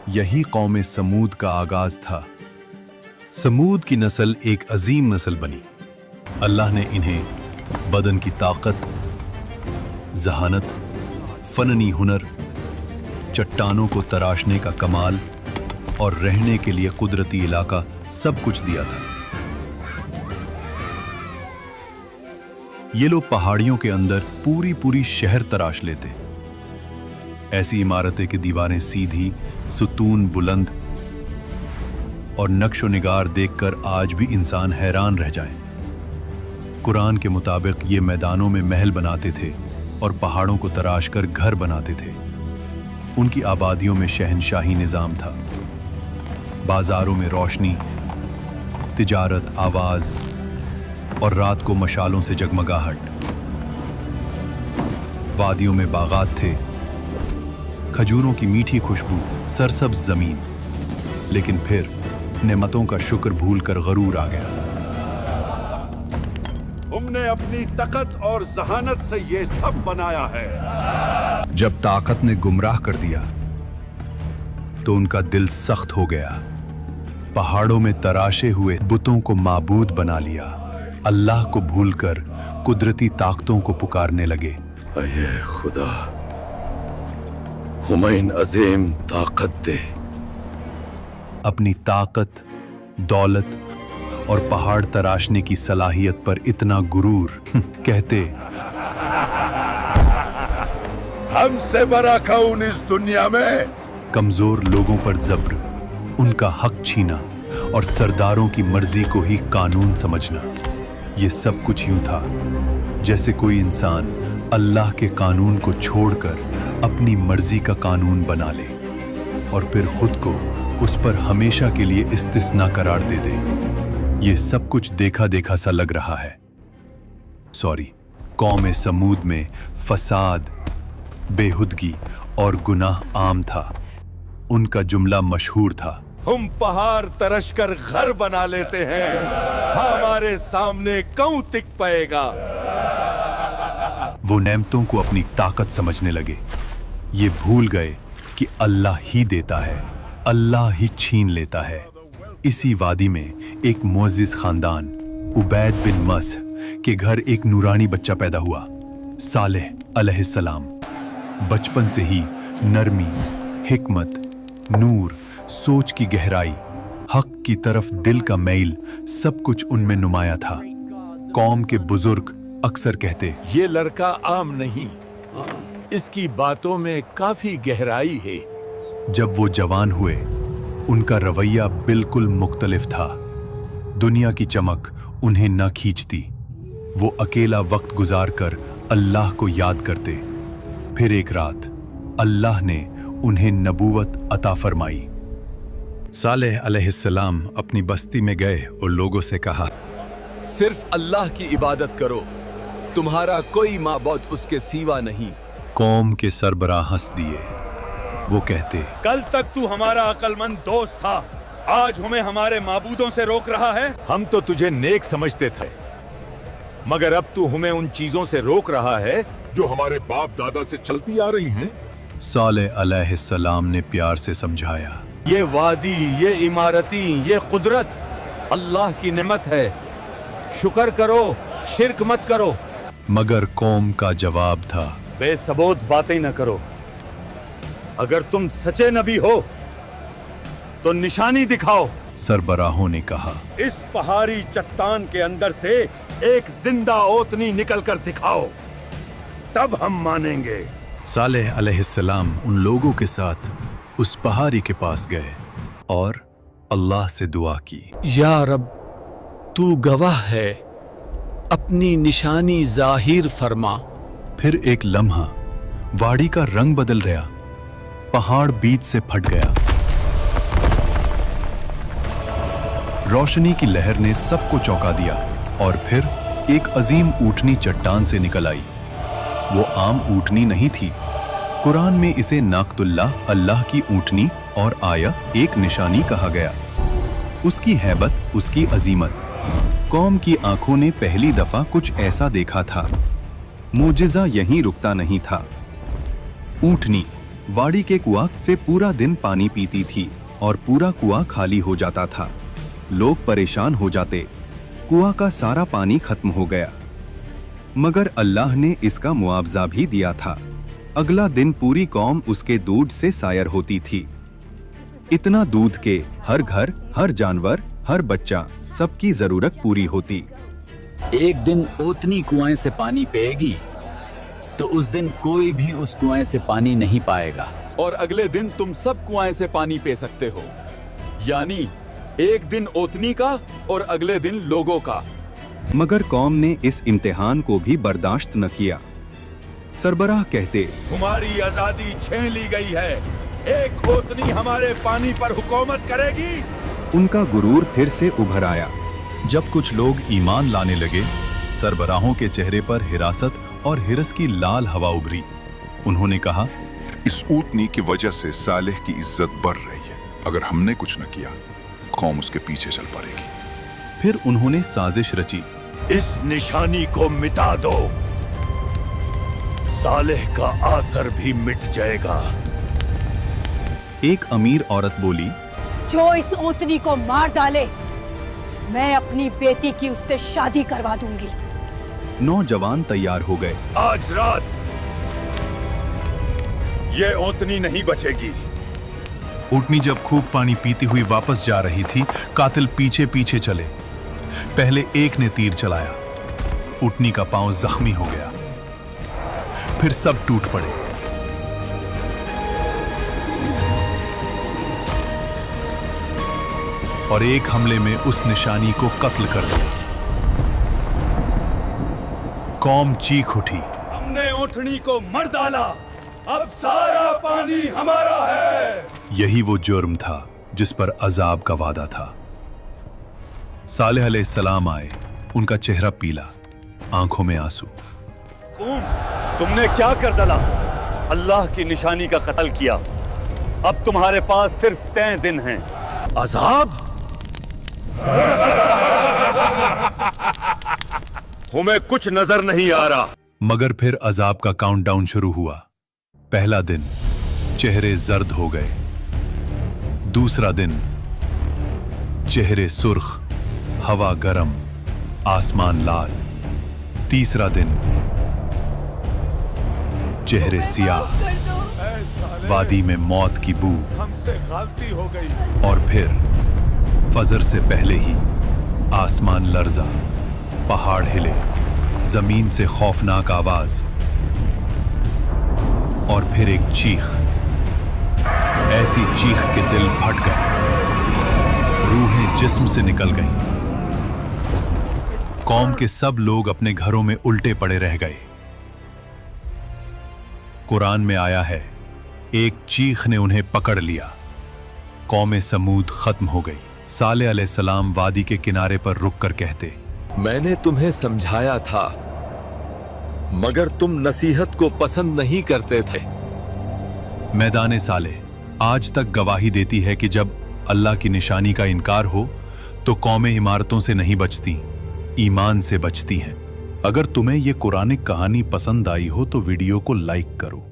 यही कौम समूद का आगाज था। समूद की नस्ल एक अजीम नस्ल बनी। अल्लाह ने इन्हें बदन की ताकत, जहानत, फननी हुनर, चट्टानों को तराशने का कमाल और रहने के लिए कुदरती इलाका सब कुछ दिया था। ये लोग पहाड़ियों के अंदर पूरी पूरी शहर तराश लेते। ऐसी इमारतें की दीवारें सीधी, सुतून बुलंद और नक्शो निगार देखकर आज भी इंसान हैरान रह जाए। कुरान के मुताबिक ये मैदानों में महल बनाते थे और पहाड़ों को तराश कर घर बनाते थे। उनकी आबादियों में शहनशाही निजाम था। बाजारों में रोशनी, तिजारत, आवाज और रात को मशालों से जगमगाहट। वादियों में बागात थे, खजूरों की मीठी खुशबू, सरसब्ज जमीन। लेकिन फिर नेमतों का शुक्र भूलकर गरूर आ गया। तुमने अपनी ताकत और जहानत से ये सब बनाया है। जब ताकत ने गुमराह कर दिया तो उनका दिल सख्त हो गया। पहाड़ों में तराशे हुए बुतों को माबूद बना लिया। अल्लाह को भूलकर कुदरती ताकतों को पुकारने लगे। अये खुदा, हुमैन अजीम ताकत दे। अपनी ताकत, दौलत और पहाड़ तराशने की सलाहियत पर इतना गुरूर कहते, हमसे बड़ा कौन इस दुनिया में। कमजोर लोगों पर जब्र, उनका हक छीना और सरदारों की मर्जी को ही कानून समझना। ये सब कुछ यूं था जैसे कोई इंसान अल्लाह के कानून को छोड़कर अपनी मर्जी का कानून बना ले और फिर खुद को उस पर हमेशा के लिए इस्तिस्ना करार दे दे। ये सब कुछ देखा देखा सा लग रहा है। कौम समूद में फसाद, बेहुदगी और गुनाह आम था। उनका जुमला मशहूर था, हम पहाड़ तरश कर घर बना लेते हैं, हमारे सामने कौन टिक पाएगा। वो नेमतों को अपनी ताकत समझने लगे। ये भूल गए कि अल्लाह ही देता है, अल्लाह ही छीन लेता है। इसी वादी में एक मुअज्जिज खानदान उबैद बिन मस के घर एक नूरानी बच्चा पैदा हुआ, सालेह अलैहिस्सलाम। बचपन से ही नरमी, हिकमत, नूर, सोच की गहराई, हक की तरफ दिल का मैल सब कुछ उनमें नुमाया था। कौम के बुजुर्ग अक्सर कहते, ये लड़का आम नहीं, इसकी बातों में काफी गहराई है। जब वो जवान हुए उनका रवैया बिल्कुल मुख्तलिफ था। दुनिया की चमक उन्हें न खींचती। वो अकेला वक्त गुजारकर अल्लाह को याद करते। फिर एक रात अल्लाह ने उन्हें नबूवत अता फरमाई। सालेह अलैहिस्सलाम अपनी बस्ती में गए और लोगों से कहा, सिर्फ अल्लाह की इबादत करो, तुम्हारा कोई माबूद उसके सिवा नहीं। कौम के सरबराह हंस दिए। वो कहते, कल तक तू हमारा अक्लमंद दोस्त था, आज हमें हमारे माबूदों से रोक रहा है। हम तो तुझे नेक समझते थे, मगर अब तू हमें उन चीजों से रोक रहा है जो हमारे बाप दादा से चलती आ रही हैं। सालेह अलैहिस्सलाम ने प्यार से समझाया, ये वादी, ये इमारती, ये कुदरत अल्लाह की नेमत है, शुक्र करो, शिर्क मत करो। मगर कौम का जवाब था, बेसबूत बातें न करो। अगर तुम सच्चे नबी हो तो निशानी दिखाओ। सरबराहों ने कहा, इस पहाड़ी चट्टान के अंदर से एक जिंदा ओतनी निकल कर दिखाओ, तब हम मानेंगे। सालेह अलैहिस्सलाम उन लोगों के साथ उस पहाड़ी के पास गए और अल्लाह से दुआ की, या रब, तू गवाह है, अपनी निशानी जाहिर फरमा। फिर एक लम्हा वाड़ी का रंग बदल गया। पहाड़ बीच से फट गया। रोशनी की लहर ने सबको चौंका दिया और फिर एक अजीम ऊँटनी चट्टान से निकल आई। वो आम ऊँटनी नहीं थी। कुरान में इसे नाकतुल्लाह, अल्लाह की ऊँटनी और आया एक निशानी कहा गया। उसकी हैबत, उसकी अजीमत। कौम की आंखों ने पहली दफा कुछ ऐसा देखा था। मोजिज़ा यहीं रुकता नहीं था। ऊँटनी वाड़ी के कुआं से पूरा दिन पानी पीती थी और पूरा कुआं खाली हो जाता था। लोग परेशान हो जाते, कुआं का सारा पानी खत्म हो गया। मगर अल्लाह ने इसका मुआवजा भी दिया था। अगला दिन पूरी कौम उसके दूध से सायर होती थी। इतना दूध के हर घर, हर जानवर, हर बच्चा, सबकी जरूरत पूरी होती। एक दिन ओतनी कुएं से पानी पिएगी तो उस दिन कोई भी उस कुएं से पानी नहीं पाएगा, और अगले दिन तुम सब कुआं से पानी पी सकते हो। यानी एक दिन ओतनी का और अगले दिन लोगों का। मगर कौम ने इस इम्तिहान को भी बर्दाश्त न किया। सरबराह कहते, तुम्हारी आजादी छीन ली गई है, एक ओतनी हमारे पानी पर हुकूमत करेगी। उनका गुरूर फिर से उभर आया। जब कुछ लोग ईमान लाने लगे, सरबराहों के चेहरे पर हिरासत और हिरस की लाल हवा उभरी। उन्होंने कहा, इस ऊँटनी की वजह से सालेह की इज्जत बढ़ रही है। अगर हमने कुछ न किया, कौम उसके पीछे चल पड़ेगी। फिर उन्होंने साजिश रची। इस निशानी को मिटा दो, सालेह का आसर भी मिट जाएगा। एक अमीर औरत बोली, जो इस ओतनी को मार डाले, मैं अपनी बेटी की उससे शादी करवा दूंगी। नौजवान तैयार हो गए। आज रात ये ओतनी नहीं बचेगी। ऊँटनी जब खूब पानी पीती हुई वापस जा रही थी, कातिल पीछे पीछे चले। पहले एक ने तीर चलाया, ऊँटनी का पांव जख्मी हो गया। फिर सब टूट पड़े। और एक हमले में उस निशानी को कत्ल कर दिया। कौम चीख उठी, हमने ऊँटनी को मर डाला, अब सारा पानी हमारा है। यही वो जुर्म था जिस पर अजाब का वादा था। सालेह अलैहिस्सलाम आए, उनका चेहरा पीला, आंखों में आंसू। तुमने क्या कर डाला? अल्लाह की निशानी का कत्ल किया। अब तुम्हारे पास सिर्फ 3 दिन हैं। अजाब? हमें कुछ नजर नहीं आ रहा। मगर फिर अजाब का काउंटडाउन शुरू हुआ। पहला दिन, चेहरे जर्द हो गए। दूसरा दिन, चेहरे सुर्ख, हवा गरम, आसमान लाल। तीसरा दिन, चेहरे सियाह, वादी में मौत की बू। हमसे गलती हो गई। और फिर फजर से पहले ही आसमान लर्जा, पहाड़ हिले, जमीन से खौफनाक आवाज, और फिर एक चीख। ऐसी चीख के दिल फट गए, रूहें जिस्म से निकल गईं। कौम के सब लोग अपने घरों में उल्टे पड़े रह गए। कुरान में आया है, एक चीख ने उन्हें पकड़ लिया। कौम समूद खत्म हो गई। सालेह अलैहिस्सलाम वादी के किनारे पर रुककर कहते, मैंने तुम्हें समझाया था, मगर तुम नसीहत को पसंद नहीं करते थे। मैदान सालेह आज तक गवाही देती है कि जब अल्लाह की निशानी का इनकार हो तो कौमें इमारतों से नहीं बचती, ईमान से बचती हैं। अगर तुम्हें यह कुरानिक कहानी पसंद आई हो तो वीडियो को लाइक करो।